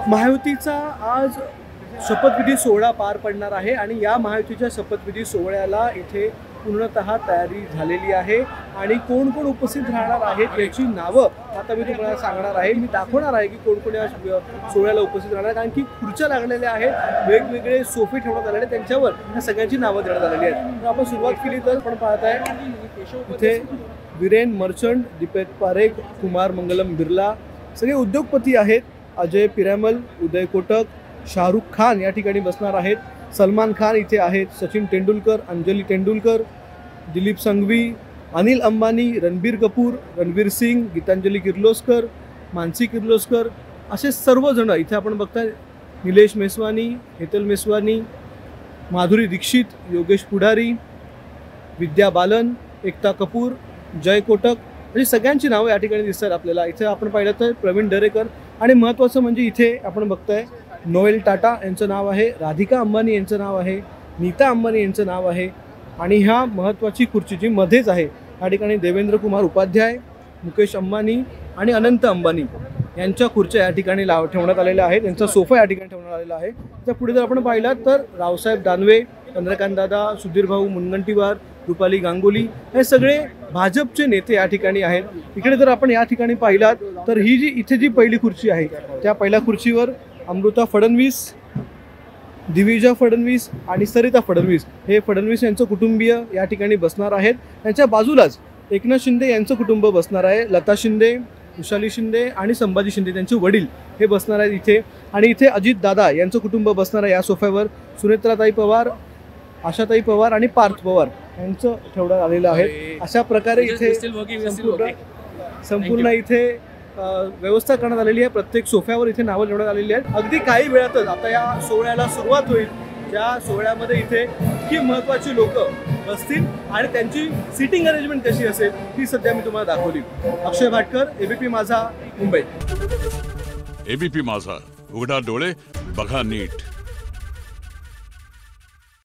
महायुतीचा आज शपथविधी सोहळा पार पडणार आहे आणि या महायुतीच्या शपथविधी सोहळ्याला इथे पूर्णतः तयारी झालेली आहे आणि कोण कोण उपस्थित राहणार आहेत याची नावं आता मी तुम्हाला सांगणार आहे। मी दाखवणार आहे की कोण कोण या सोहळ्याला उपस्थित राहणार, कारण की खुर्च्या लागलेल्या आहेत, वेगवेगळे सोफे ठेवण्यात आलेले, त्यांच्यावर या सगळ्यांची नावं देण्यात आलेली आहेत। तर आपण सुरुवात केली तर आपण पाहत आहे इथे वीरेन मर्चंट, दीपक पारेख, कुमार मंगलम बिर्ला सगळे उद्योगपती आहेत। अजय पिरामल, उदय कोटक, शाहरुख खान या ठिकाणी बसणार आहेत, सलमान खान इथे आहेत, सचिन तेंडुलकर, अंजली तेंडुलकर, दिलीप संघवी, अनिल अंबानी, रणबीर कपूर, रणवीर सिंग, गीतांजली किर्लोस्कर, मानसी किर्लोस्कर असे सर्वजण इथे आपण बघताय। निलेश मेस्वानी, हेतल मेस्वानी, माधुरी दीक्षित, योगेश पुढारी, विद्या बालन, एकता कपूर, जय कोटक म्हणजे सगळ्यांची नावं या ठिकाणी दिसतात आपल्याला। इथे आपण पाहिलं तर प्रवीण दरेकर आणि महत्त्वाचं म्हणजे इथे आपण बघताय नोएल टाटा यांचं नाव आहे, राधिका अंबानी यांचं नाव आहे, नीता अंबानी यांचं नाव आहे आणि ह्या महत्त्वाची खुर्ची जी मध्येच आहे या ठिकाणी देवेंद्र कुमार उपाध्याय, मुकेश अंबानी आणि अनंत अंबानी यांच्या खुर्च्या या ठिकाणी ठेवण्यात आलेल्या आहेत, त्यांचा सोफा या ठिकाणी ठेवण्यात आलेला आहे। त्या पुढे जर आपण पाहिलात तर रावसाहेब दानवे, चंद्रकांत दादा, सुधीर भाऊ मुनगंटीवार, रुपाली गांगुली हे सगळे भाजपचे नेते या ठिकाणी आहेत। इकडे जर आपण या ठिकाणी पाहिलात तर ही जी इथे जी पहिली खुर्ची आहे त्या पहिल्या खुर्चीवर अमृता फडणवीस, दिविजा फडणवीस आणि सरिता फडणवीस हे फडणवीस यांचं कुटुंबीय या ठिकाणी बसणार आहेत। त्यांच्या बाजूलाच एकनाथ शिंदे यांचं कुटुंब बसणार आहे, लता शिंदे, विशाली शिंदे आणि संभाजी शिंदे त्यांचे वडील हे बसणार आहेत इथे आणि इथे अजित दादा यांचं कुटुंब बसणार आहे या सोफ्यावर। सुनेत्राताई पवार, आशाताई पवार आणि पार्थ पवार यांचं ठेवण्यात आलेलं आहे। अशा प्रकारे इथे संपूर्ण इथे व्यवस्था करण्यात आलेली आहे। प्रत्येक सोफ्यावर इथे नावं लिहिण्यात आलेली आहेत। अगदी काही वेळातच आता या सोहळ्याला सुरुवात होईल, ज्या सोहळ्यामध्ये इथे इतकी महत्त्वाची लोक बसतील आणि त्यांची सिटिंग अरेंजमेंट कशी असेल ती सध्या मी तुम्हाला दाखवली। अक्षय भाटकर, एबीपी माझा, मुंबई। एबीपी माझा, उघडा डोळे बघा नीट।